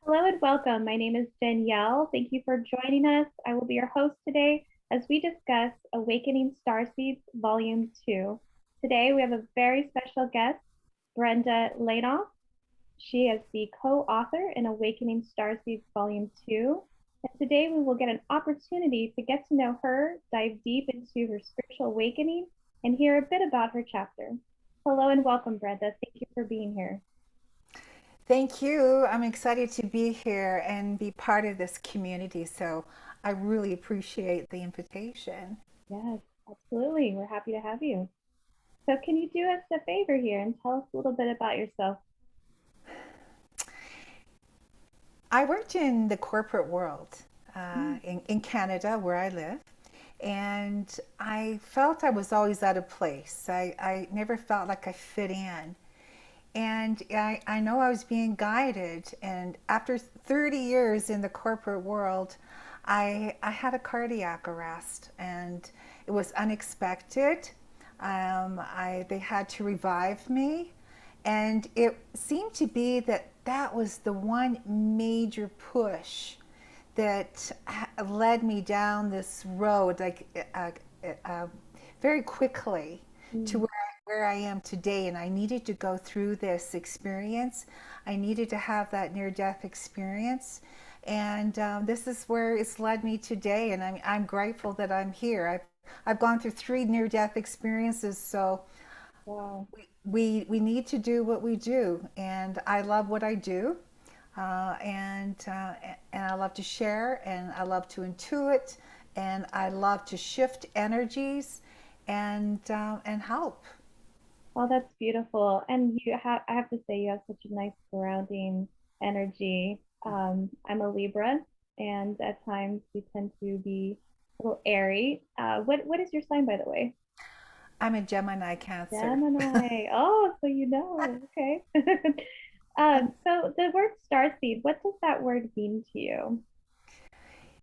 Hello and welcome. My name is Danielle. Thank you for joining us. I will be your host today as we discuss Awakening Starseeds Volume 2. Today we have a very special guest, Brenda Lainof. She is the co-author in Awakening Starseeds Volume 2. And today we will get an opportunity to get to know her, dive deep into her spiritual awakening, and hear a bit about her chapter. Hello and welcome, Brenda. Thank you for being here. Thank you. I'm excited to be here and be part of this community. So I really appreciate the invitation. Yes, absolutely. We're happy to have you. So, can you do us a favor here and tell us a little bit about yourself? I worked in the corporate world Mm, in Canada, where I live, and I felt I was always out of place. I never felt like I fit in. And I know I was being guided. And after 30 years in the corporate world, I had a cardiac arrest, and it was unexpected. They had to revive me, and it seemed to be that that was the one major push that led me down this road, like uh, very quickly to mm. where I am today. And I needed to go through this experience. I needed to have that near-death experience. And this is where it's led me today. And I'm grateful that I'm here. I've gone through three near-death experiences. So Wow. we need to do what we do. And I love what I do. And I love to share, and I love to intuit, and I love to shift energies and help. Well, that's beautiful. And I have to say, you have such a nice surrounding energy. I'm a Libra, and at times we tend to be a little airy. What is your sign, by the way? I'm a Gemini Cancer. Gemini. Oh, so you know. Okay. So the word starseed, what does that word mean to you?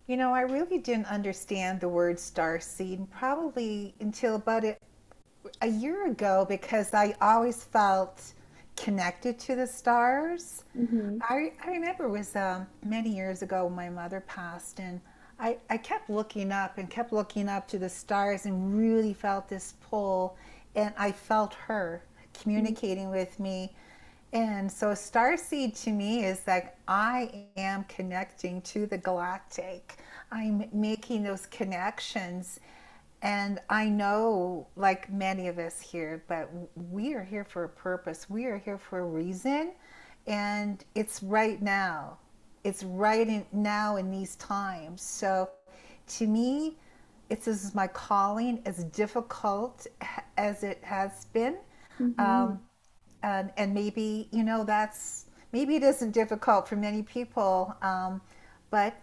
You know, I really didn't understand the word starseed probably until about a year ago because I always felt connected to the stars. Mm-hmm. I remember it was many years ago when my mother passed, and I kept looking up and kept looking up to the stars and really felt this pull, and I felt her communicating with me. And so, star seed to me is like I am connecting to the galactic. I'm making those connections. And I know, like many of us here, but we are here for a purpose. We are here for a reason. And it's right now. It's right now in these times. So to me, it's as my calling, as difficult as it has been. Mm-hmm. Um, and maybe maybe it isn't difficult for many people, but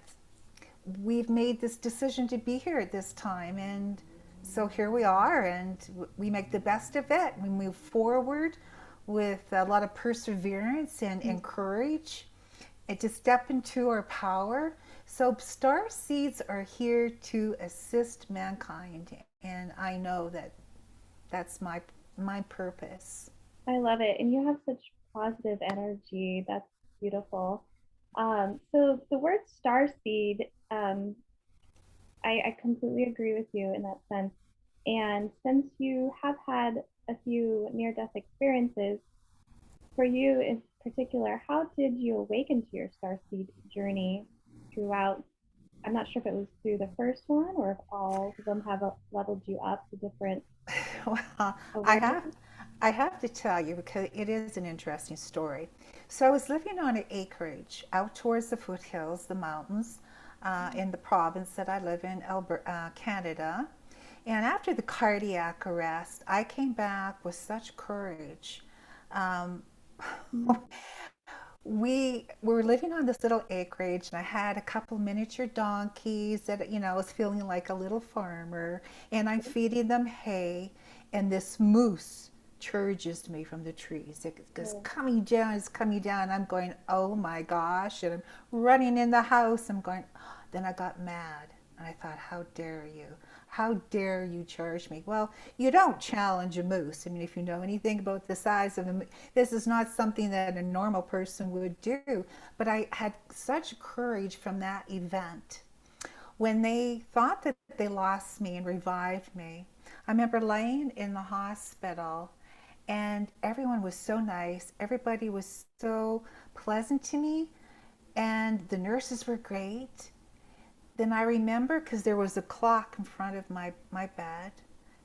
we've made this decision to be here at this time, and so here we are, and we make the best of it. We move forward with a lot of perseverance and courage, and to step into our power. So star seeds are here to assist mankind, and I know that that's my purpose. I love it. And you have such positive energy. That's beautiful. So the word starseed, I completely agree with you in that sense. And since you have had a few near-death experiences, for you in particular, how did you awaken to your starseed journey throughout? I'm not sure if it was through the first one or if all of them have leveled you up to different Well, I have awareness. I have to tell you because it is an interesting story. So I was living on an acreage out towards the foothills, the mountains, in the province that I live in, Canada. And after the cardiac arrest, I came back with such courage. Um, we were living on this little acreage, and I had a couple miniature donkeys that, I was feeling like a little farmer, and I'm feeding them hay, and this moose charges me from the trees. It goes Oh, coming down, it's coming down. I'm going, oh my gosh, and I'm running in the house. I'm going, then I got mad. And I thought, how dare you? How dare you charge me? Well, you don't challenge a moose. I mean, if you know anything about the size of a moose, this is not something that a normal person would do. But I had such courage from that event. When they thought that they lost me and revived me, I remember laying in the hospital and everyone was so nice. Everybody was so pleasant to me, and the nurses were great. Then I remember because there was a clock in front of my bed,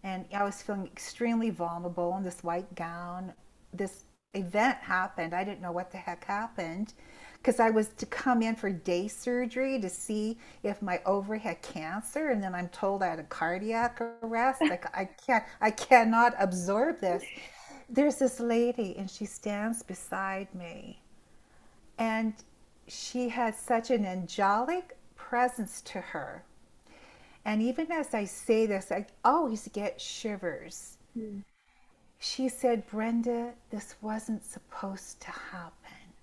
and I was feeling extremely vulnerable in this white gown. This event happened. I didn't know what the heck happened because I was to come in for day surgery to see if my ovary had cancer, and then I'm told I had a cardiac arrest. Like I cannot absorb this. There's this lady, and she stands beside me, and she has such an angelic presence to her. And even as I say this, I always get shivers. Mm. She said, Brenda, this wasn't supposed to happen.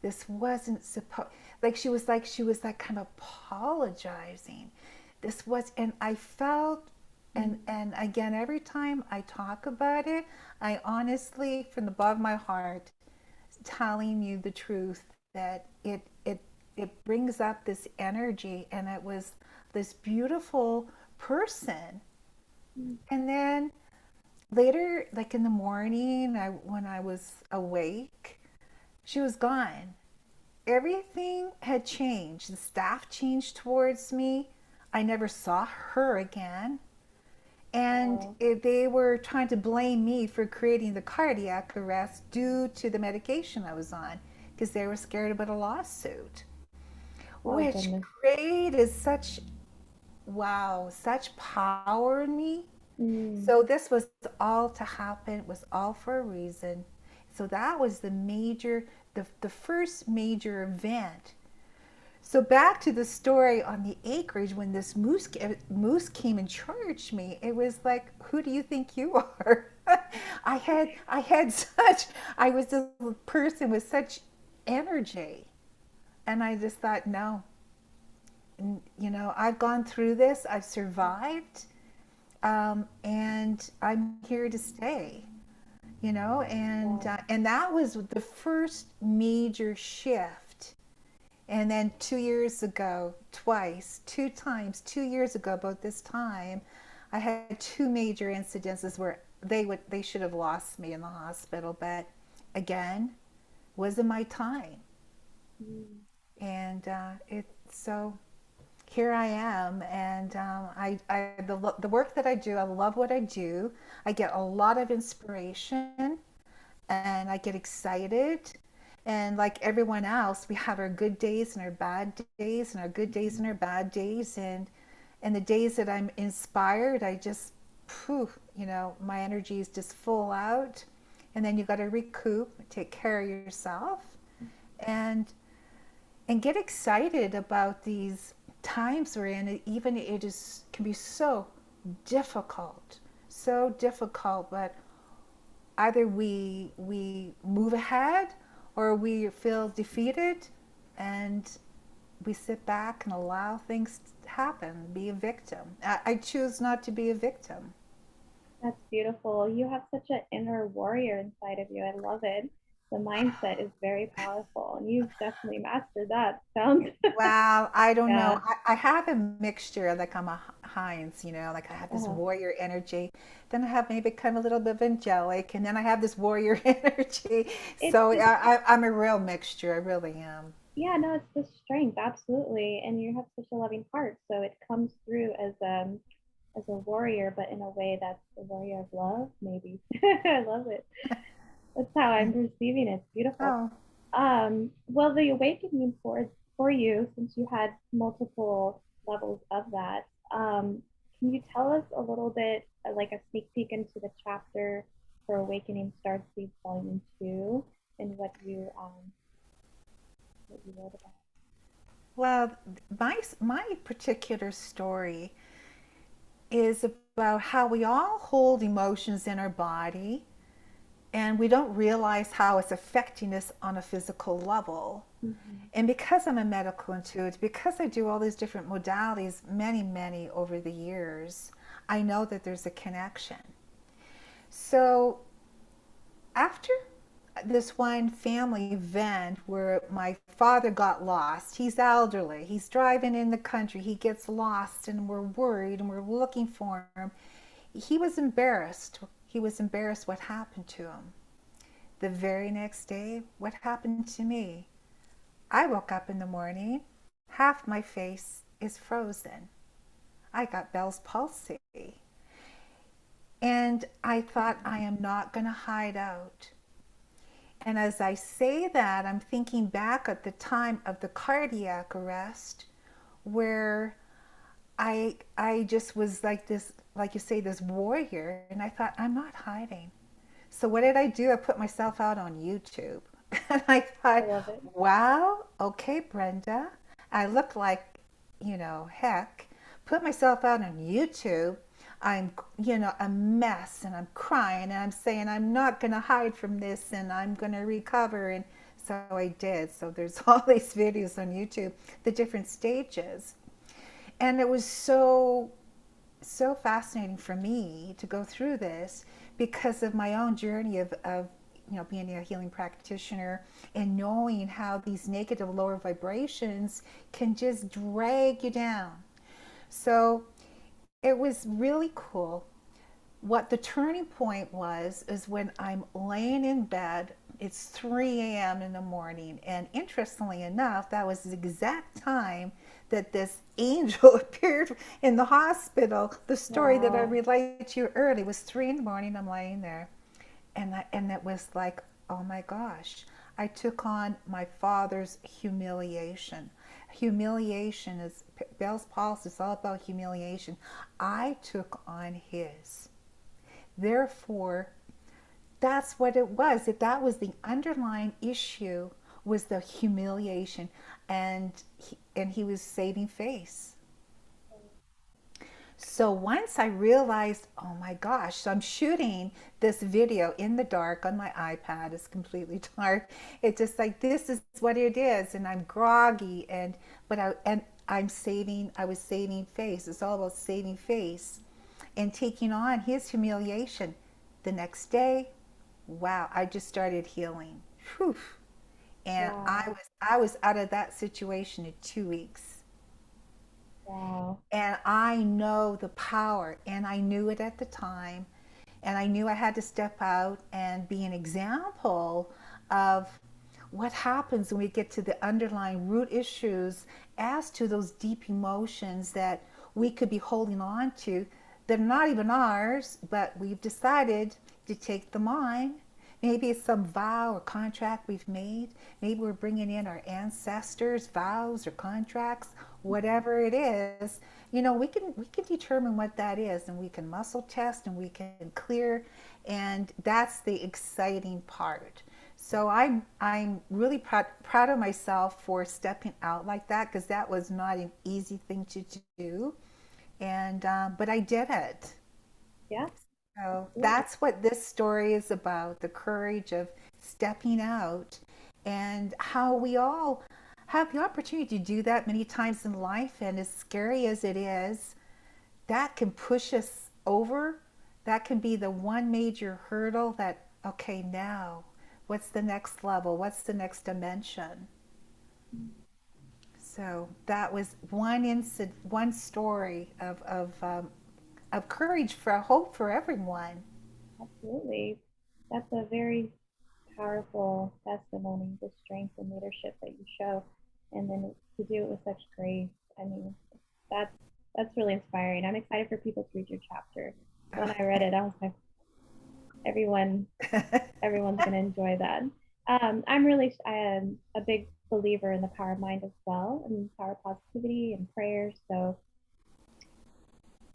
This wasn't supposed, like she was like kind of apologizing. This was, and I felt, and again, every time I talk about it, I honestly, from the bottom of my heart, telling you the truth that it brings up this energy, and it was this beautiful person. Mm. And then later, like in the morning, when I was awake, she was gone. Everything had changed. The staff changed towards me. I never saw her again. And Wow. they were trying to blame me for creating the cardiac arrest due to the medication I was on because they were scared about a lawsuit, Oh which goodness. created such, wow, such power in me. Mm. So this was all to happen, it was all for a reason. So that was the first major event. So back to the story on the acreage when this moose came and charged me. It was like, who do you think you are? I had such I was a person with such energy, and I just thought, no, I've gone through this, I've survived, and I'm here to stay. Wow. And that was the first major shift. And then 2 years ago, twice, two times, 2 years ago, about this time, I had two major incidences where they should have lost me in the hospital, but again, wasn't my time. Mm. And so here I am, and the work that I do, I love what I do. I get a lot of inspiration, and I get excited. And like everyone else, we have our good days and our bad days, and our good days and our bad days. And the days that I'm inspired, I just, phew, my energy is just full out. And then you got to recoup, take care of yourself, and get excited about these times we're in. Even it is can be so difficult, but either we move ahead or we feel defeated, and we sit back and allow things to happen, be a victim. I choose not to be a victim. That's beautiful. You have such an inner warrior inside of you. I love it. The mindset is very powerful, and you've definitely mastered that. Sounds. Wow, I don't know. Yeah. I have a mixture, like I'm a Heinz, like I have this Uh-huh. warrior energy. Then I have maybe kind of a little bit of angelic, and then I have this warrior energy. It's So just, I'm a real mixture. I really am. yeah, no, it's the strength, absolutely. And you have such a loving heart, so it comes through as a warrior, but in a way that's a warrior of love, maybe. I love it. That's how I'm perceiving it. It's beautiful. Oh, Well, the awakening for you, since you had multiple levels of that, can you tell us a little bit, like a sneak peek into the chapter for Awakening Starseeds Volume 2 and what you wrote about? well, my particular story is about how we all hold emotions in our body, And we don't realize how it's affecting us on a physical level. Mhm. And because I'm a medical intuitive, because I do all these different modalities, many over the years, I know that there's a connection. So after this one family event where my father got lost, he's elderly, he's driving in the country, he gets lost, and we're worried and we're looking for him. He was embarrassed. He was embarrassed what happened to him. The very next day, what happened to me? I woke up in the morning, half my face is frozen. I got Bell's palsy. And I thought, I am not going to hide out. And as I say that, I'm thinking back at the time of the cardiac arrest where I just was like this, like you say, this warrior. And I thought, I'm not hiding. So what did I do? I put myself out on YouTube. And I I thought, love it. wow, okay, Brenda. I look like, heck. Put myself out on YouTube. I'm, a mess and I'm crying and I'm saying I'm not going to hide from this and I'm going to recover. And so I did. So there's all these videos on YouTube, the different stages. And it was so fascinating for me to go through this because of my own journey of being a healing practitioner and knowing how these negative lower vibrations can just drag you down. So it was really cool. What the turning point was is when I'm laying in bed. It's 3 a.m. in the morning, and interestingly enough, that was the exact time that this angel appeared in the hospital. The story that I Wow. relayed to you earlier was 3 in the morning. I'm laying there, and it was like, oh my gosh, I took on my father's humiliation. Humiliation is Bell's palsy is all about humiliation. I took on his. Therefore, that's what it was. That was the underlying issue, was the humiliation, and he was saving face. So once I realized, oh my gosh, so I'm shooting this video in the dark on my iPad. It's completely dark. It's just like, this is what it is, and I'm groggy, and I was saving face. It's all about saving face and taking on his humiliation. The next day, wow, I just started healing. Whew. And Wow. I was out of that situation in 2 weeks. Wow. And I know the power, and I knew it at the time, and I knew I had to step out and be an example of what happens when we get to the underlying root issues as to those deep emotions that we could be holding on to. They're not even ours, but we've decided to take them on. Maybe it's some vow or contract we've made. Maybe we're bringing in our ancestors' vows or contracts, whatever it is. We can determine what that is, and we can muscle test and we can clear, and that's the exciting part. So I'm really proud of myself for stepping out like that, because that was not an easy thing to do, and but I did it. Yeah, So absolutely. that's what this story is about, the courage of stepping out, and how we all have the opportunity to do that many times in life. And as scary as it is, that can push us over. That can be the one major hurdle that, okay, now what's the next level? What's the next dimension? So that was one incident, one story of courage, for hope for everyone. Absolutely. That's a very powerful testimony, the strength and leadership that you show, and then to do it with such grace. I mean, that's that's really inspiring. I'm excited for people to read your chapter. When I read it, I was like, everyone, everyone's gonna enjoy that. I am a big believer in the power of mind as well, and power of positivity and prayer. So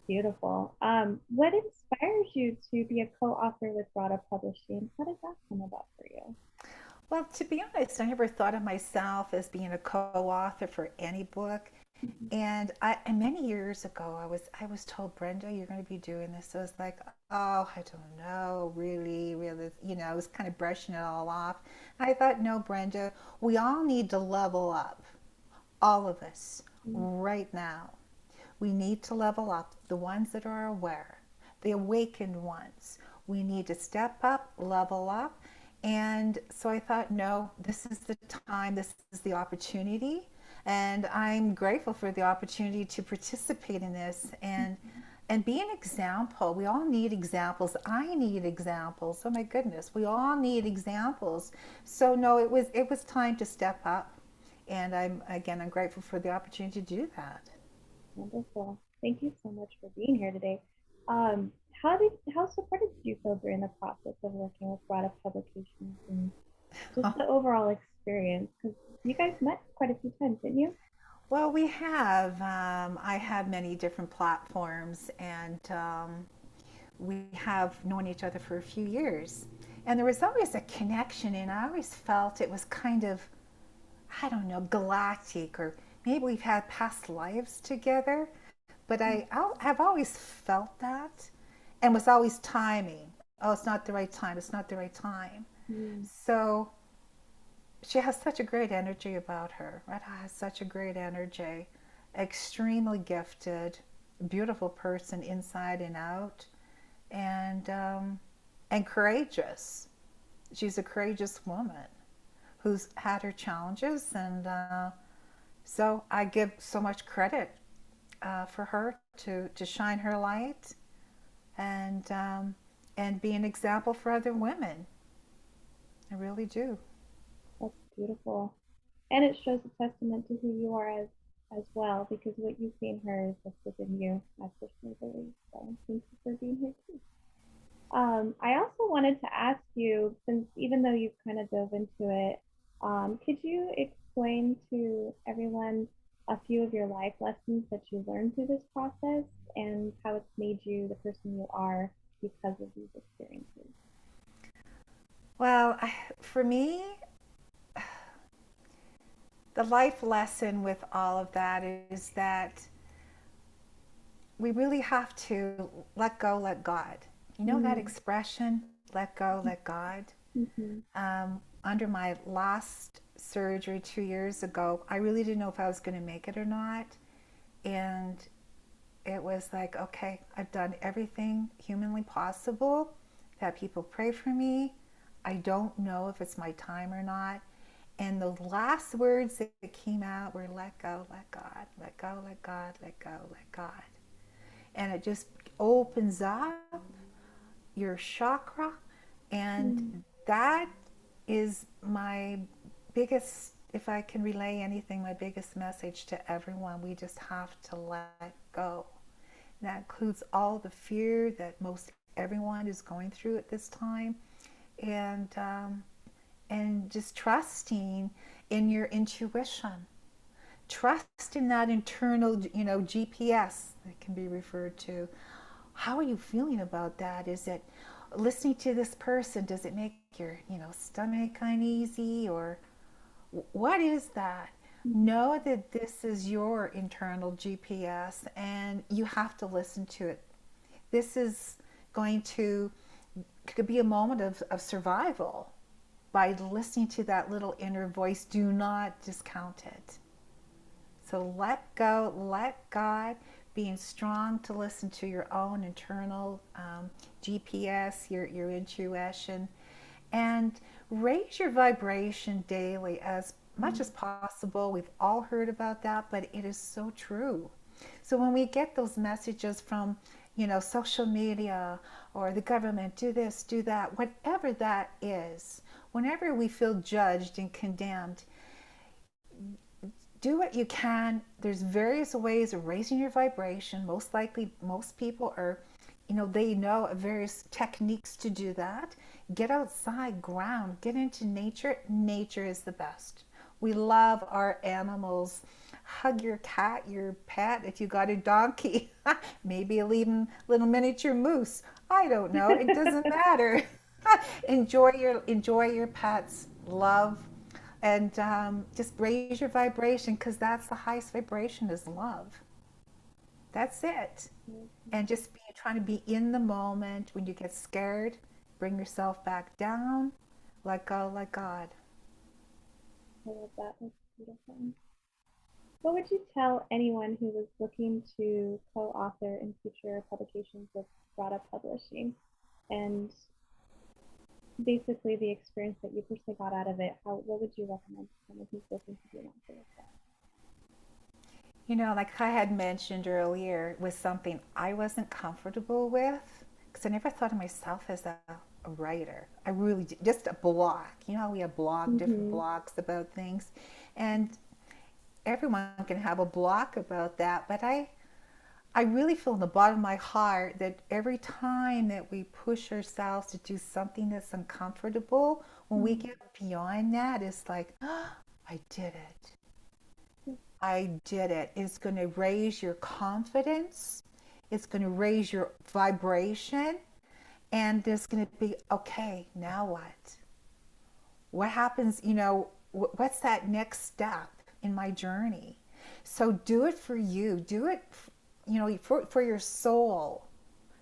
beautiful. What inspires you to be a co-author with Rada Publishing? How did that come about for you? Well, to be honest, I never thought of myself as being a co author for any book. And many years ago, I was told, Brenda, you're going to be doing this. I was like, oh, I don't know, really, really, I was kind of brushing it all off. And I thought, no, Brenda, we all need to level up, all of us, Mm-hmm. right now. We need to level up, the ones that are aware, the awakened ones. We need to step up, level up. And so I thought, no, this is the time, this is the opportunity. And I'm grateful for the opportunity to participate in this and be an example. We all need examples. I need examples. Oh my goodness, we all need examples. So no, it was time to step up. And I'm grateful for the opportunity to do that. Wonderful. Thank you so much for being here today. Um, how supported did you feel during the process of working with Rada Publications and just the overall experience? Because you guys met quite a few times, didn't you? Well, we have. I have many different platforms, and we have known each other for a few years. And there was always a connection, and I always felt it was kind of, I don't know, galactic, or maybe we've had past lives together. But I have always felt that, and was always timing. Oh, it's not the right time. It's not the right time. Mm-hmm. So she has such a great energy about her. Right? Has such a great energy, extremely gifted, beautiful person inside and out, and courageous. She's a courageous woman who's had her challenges, and so I give so much credit for her to shine her light and be an example for other women. I really do. That's beautiful. And it shows a testament to who you are as well, because what you see in her is just within you, I personally believe. So thank you for being here too. I also wanted to ask you, since even though you've kind of dove into it, could you explain to everyone a few of your life lessons that you learned through this process and how it's made you the person you are because of these experiences? Well, for me, the life lesson with all of that is that we really have to let go, let God. You know that Mm-hmm. expression, let go, let God? Mm-hmm. Under my last surgery 2 years ago, I really didn't know if I was going to make it or not. And it was like, okay, I've done everything humanly possible. I've had people pray for me. I don't know if it's my time or not. And the last words that came out were let go, let God, let go, let God, let go, let God. And it just opens up your chakra. And that is my biggest, if I can relay anything, my biggest message to everyone. We just have to let go. And that includes all the fear that most everyone is going through at this time. And just trusting in your intuition. Trust in that internal, GPS that can be referred to. How are you feeling about that? Is it listening to this person? Does it make your, stomach uneasy, or what is that? Know that this is your internal GPS, and you have to listen to it. This is going to could be a moment of survival by listening to that little inner voice. Do not discount it. So let go, let God, being strong to listen to your own internal GPS, your intuition, and raise your vibration daily as much as possible. We've all heard about that, but it is so true. So when we get those messages from, social media or the government, do this, do that, whatever that is, whenever we feel judged and condemned, do what you can. There's various ways of raising your vibration. Most likely, most people are, they know various techniques to do that. Get outside, ground, get into nature. Nature is the best. We love our animals. Hug your cat, your pet. If you got a donkey, maybe a little miniature moose. I don't know. It doesn't matter. Enjoy your pets. Love and just raise your vibration, because that's the highest vibration, is love. That's it. And just be trying to be in the moment. When you get scared, bring yourself back down, let go, let God. I love that. That's beautiful. What would you tell anyone who was looking to co-author in future publications with Rada Publishing and basically the experience that you personally got out of it? What would you recommend to someone who's looking to be an author of that? You know, like I had mentioned earlier, was something I wasn't comfortable with, because I never thought of myself as a writer. I really did, just a blog. You know how we have different Mm-hmm. blogs about things, and everyone can have a blog about that. But I really feel in the bottom of my heart that every time that we push ourselves to do something that's uncomfortable, when we get beyond that, it's like, oh, I did it. I did it. It's going to raise your confidence. It's going to raise your vibration. And there's going to be, okay, now what? What happens? You know, what's that next step in my journey? So do it for you. Do it, you know, for your soul.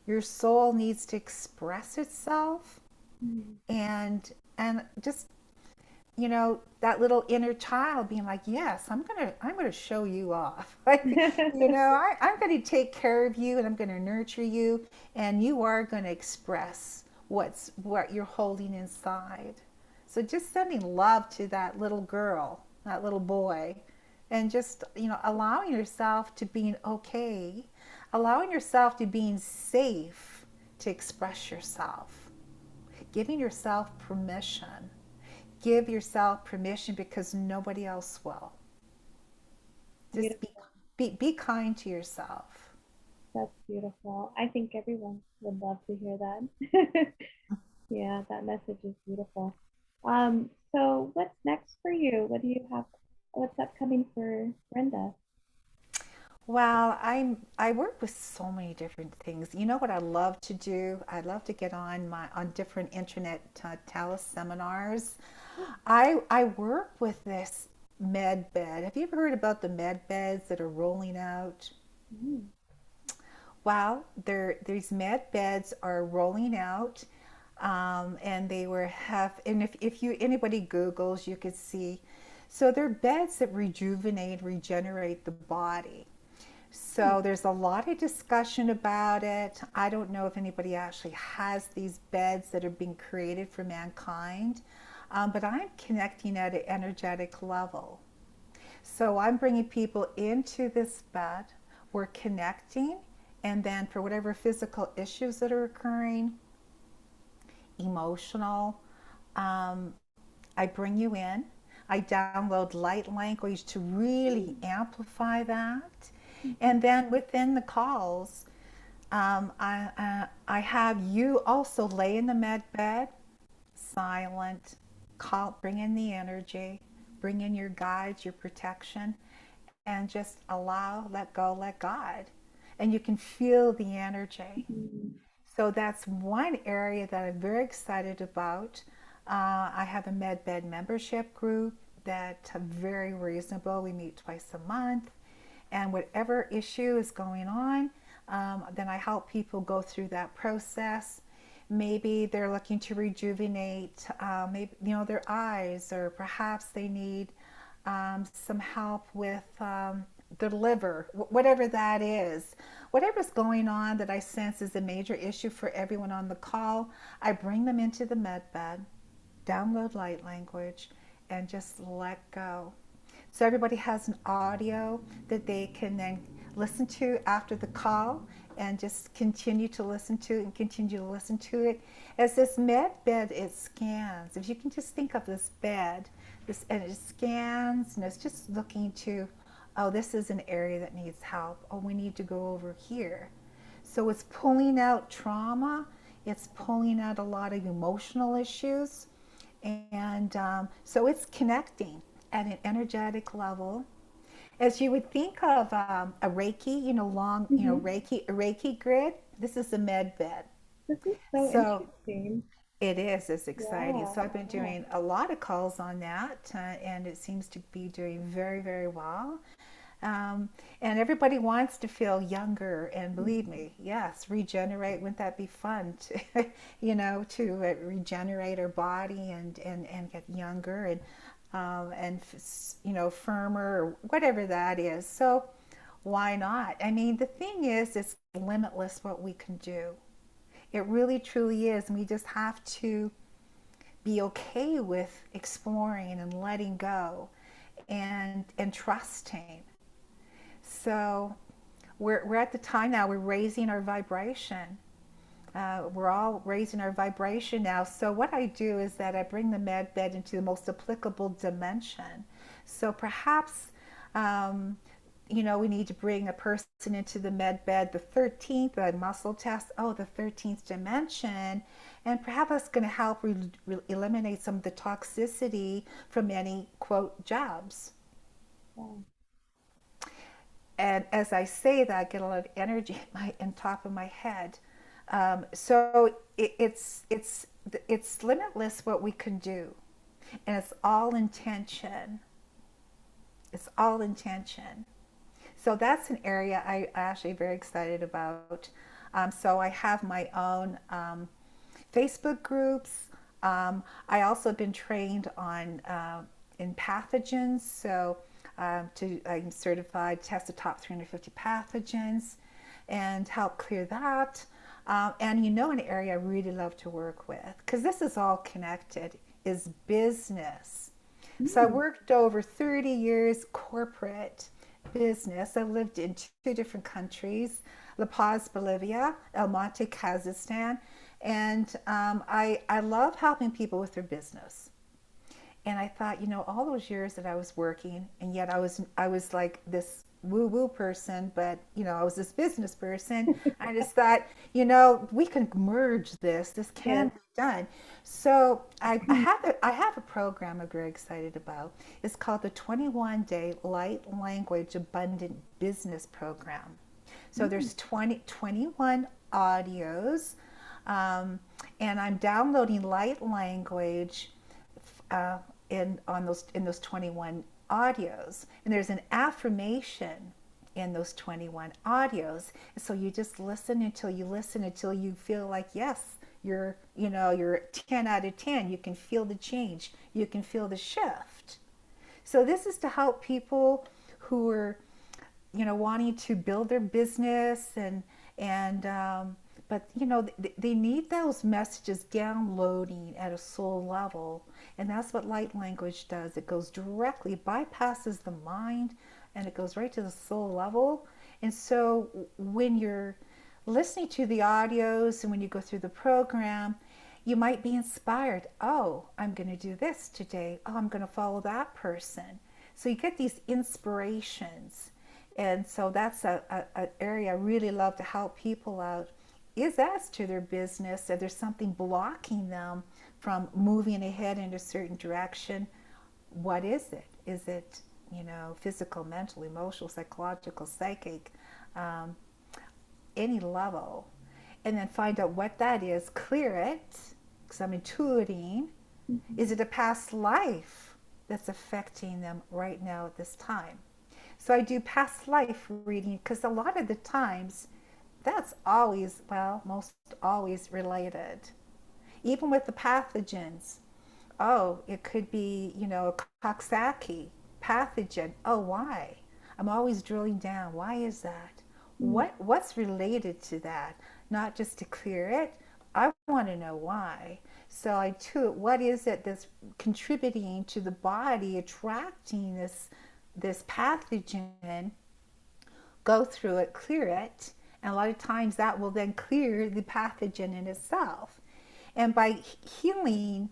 Your soul needs to express itself, Mm-hmm. and just, you know, that little inner child being like, yes, I'm gonna show you off. Like, you know, I'm gonna take care of you, and I'm gonna nurture you, and you are gonna express what you're holding inside. So just sending love to that little girl, that little boy, and just, you know, allowing yourself to being okay, allowing yourself to being safe to express yourself, giving yourself permission. Give yourself permission, because nobody else will. Just Beautiful. be kind to yourself. That's beautiful. I think everyone would love to hear that. Yeah, that message is beautiful. So what's next for you? What do you have? What's upcoming for Brenda? Well, I work with so many different things. You know what I love to do? I love to get on different internet teleseminars. I work with this med bed. Have you ever heard about the med beds that are rolling out? Mm. Well, these med beds are rolling out, and they were have. And if you anybody Googles, you could see. So they're beds that rejuvenate, regenerate the body. So there's a lot of discussion about it. I don't know if anybody actually has these beds that are being created for mankind, but I'm connecting at an energetic level. So I'm bringing people into this bed. We're connecting, and then for whatever physical issues that are occurring, emotional, um, I bring you in. I download light language to really amplify that. And then within the calls, I have you also lay in the med bed, silent, bring in the energy, bring in your guides, your protection, and just allow, let go, let God. And you can feel the energy. Mm. So that's one area that I'm very excited about. I have a Medbed membership group that's very reasonable. We meet twice a month, and whatever issue is going on, then I help people go through that process. Maybe they're looking to rejuvenate, maybe, you know, their eyes, or perhaps they need some help with the liver, whatever that is. Whatever's going on that I sense is a major issue for everyone on the call, I bring them into the med bed, download light language, and just let go. So everybody has an audio that they can then listen to after the call, and just continue to listen to it and continue to listen to it. As this med bed, it scans. If you can just think of this bed, and it scans, and it's just looking to, oh, this is an area that needs help. Oh, we need to go over here. So it's pulling out trauma. It's pulling out a lot of emotional issues. And so it's connecting at an energetic level. As you would think of a Reiki, you know, long, Mm-hmm. A Reiki grid, this is a med bed. This is so So interesting. It is. It's exciting. Yeah, So I've been yeah. doing a lot of calls on that, and it seems to be doing very, very well. Um, and everybody wants to feel younger. And believe me, yes, regenerate. Wouldn't that be fun to, to regenerate our body and get younger and firmer or whatever that is. So why not? I mean, the thing is, it's limitless what we can do. It really truly is. And we just have to be okay with exploring and letting go and trusting. So we're at the time now, we're raising our vibration. We're all raising our vibration now. So what I do is that I bring the med bed into the most applicable dimension. So perhaps, we need to bring a person into the med bed, the 13th, a muscle test, oh, the 13th dimension. And perhaps that's going to help eliminate some of the toxicity from any, quote, jobs. Yeah. And as I say that, I get a lot of energy in top of my head. So it's limitless what we can do, and it's all intention. It's all intention. So that's an area I actually very excited about. So I have my own Facebook groups. I also have been trained on in pathogens. So I'm certified, test the top 350 pathogens, and help clear that. And an area I really love to work with, because this is all connected, is business. So I Mm. worked over 30 years corporate business. I lived in two different countries, La Paz, Bolivia, El Monte, Kazakhstan. And I love helping people with their business. And I thought, all those years that I was working, and yet I was like this woo woo person, but I was this business person. I just thought, we can merge this. This can Yes. be done. So I have a program I'm very excited about. It's called the 21-day Light Language Abundant Business Program. So Mm. there's 21 audios, and I'm downloading light language uh, in those 21 audios, and there's an affirmation in those 21 audios. And so you just listen until you feel like, yes, you're 10 out of 10. You can feel the change, you can feel the shift. So this is to help people who are wanting to build their business, and but they need those messages downloading at a soul level. And that's what light language does. It goes directly, bypasses the mind, and it goes right to the soul level. And so when you're listening to the audios and when you go through the program, you might be inspired. Oh, I'm going to do this today. Oh, I'm going to follow that person. So you get these inspirations. And so that's an area I really love to help people out, is as to their business. If there's something blocking them from moving ahead in a certain direction, what is it? Is it, physical, mental, emotional, psychological, psychic, um, any level? And then find out what that is, clear it, because I'm intuiting. Mhm. Is it a past life that's affecting them right now at this time? So I do past life reading, because a lot of the times that's always, well, most always related. Even with the pathogens. Oh, it could be, a Coxsackie pathogen. Oh, why? I'm always drilling down. Why is that? Mm. What's related to that? Not just to clear it. I want to know why. So I too, what is it that's contributing to the body attracting this pathogen? Go through it, clear it, and a lot of times that will then clear the pathogen in itself. And by healing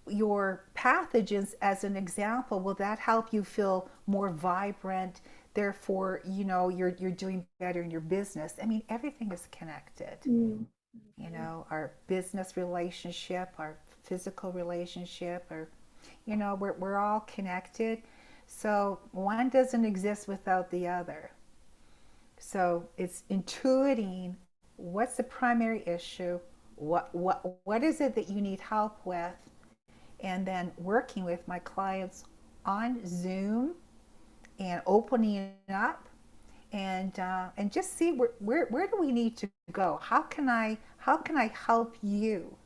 your pathogens, as an example, will that help you feel more vibrant? Therefore, you're doing better in your business. I mean, everything is connected. Mm. Our business relationship, our physical relationship, or we're all connected. So one doesn't exist without the other. So it's intuiting what's the primary issue, What is it that you need help with? And then working with my clients on Zoom and opening up and just see where do we need to go? How can I help you,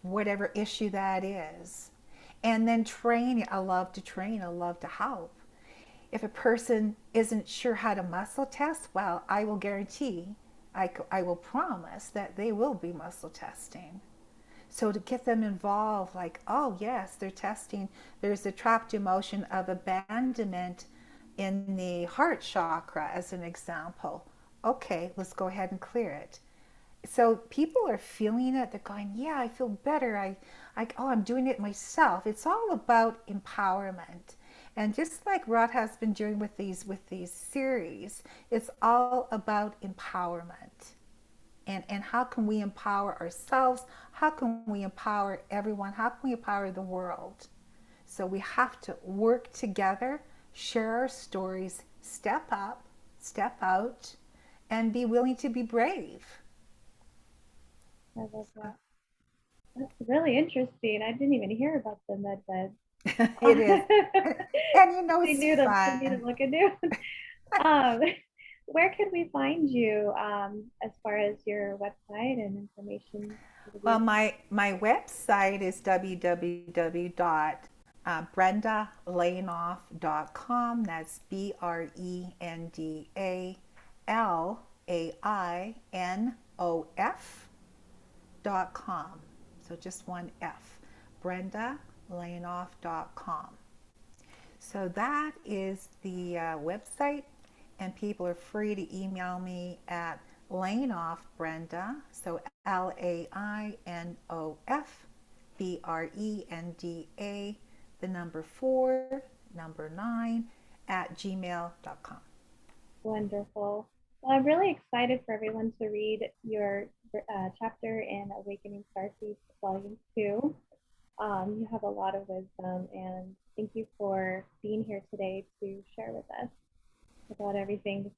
whatever issue that is? And then training. I love to train. I love to help. If a person isn't sure how to muscle test, well, I will guarantee, I will promise that they will be muscle testing. So to get them involved, like, oh yes, they're testing, there's a trapped emotion of abandonment in the heart chakra as an example. Okay, let's go ahead and clear it. So people are feeling it. They're going, yeah, I feel better. Oh, I'm doing it myself. It's all about empowerment. And just like Rod has been doing with these series, it's all about empowerment. And how can we empower ourselves? How can we empower everyone? How can we empower the world? So we have to work together, share our stories, step up, step out, and be willing to be brave. I love that. That's really interesting. I didn't even hear about the med bed. It is. And you know, They it's knew to need to fun. look into. Um, where can we find you as far as your website and information for the Well, reading? my website is www.brendalainof.com. That's BRENDALAINOF.com. So just one F. BrendaLainof.com. So that is the website, and people are free to email me at Lainof Brenda, so LAINOF the number 4, number 9, at gmail.com. Wonderful. Well, I'm really excited for everyone to read your chapter in Awakening Starseeds Volume 2. You have a lot of wisdom, and thank you for being here today to share with us about everything. This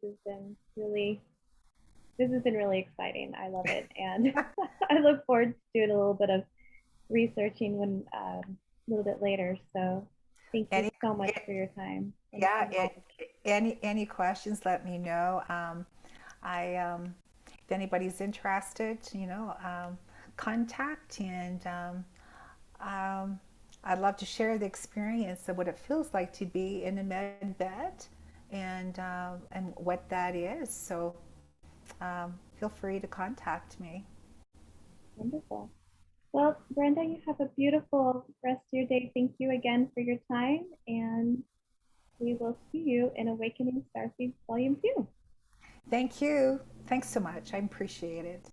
has been really exciting. I love it, and I look forward to doing a little bit of researching when a little bit later. So, thank you Any, so much for your time and yeah, knowledge. any questions, let me know. If anybody's interested, contact um, I'd love to share the experience of what it feels like to be in a med bed and what that is. So feel free to contact me. Wonderful. Well, Brenda, you have a beautiful rest of your day. Thank you again for your time, and we will see you in Awakening Starseeds Volume 2. Thank you. Thanks so much. I appreciate it.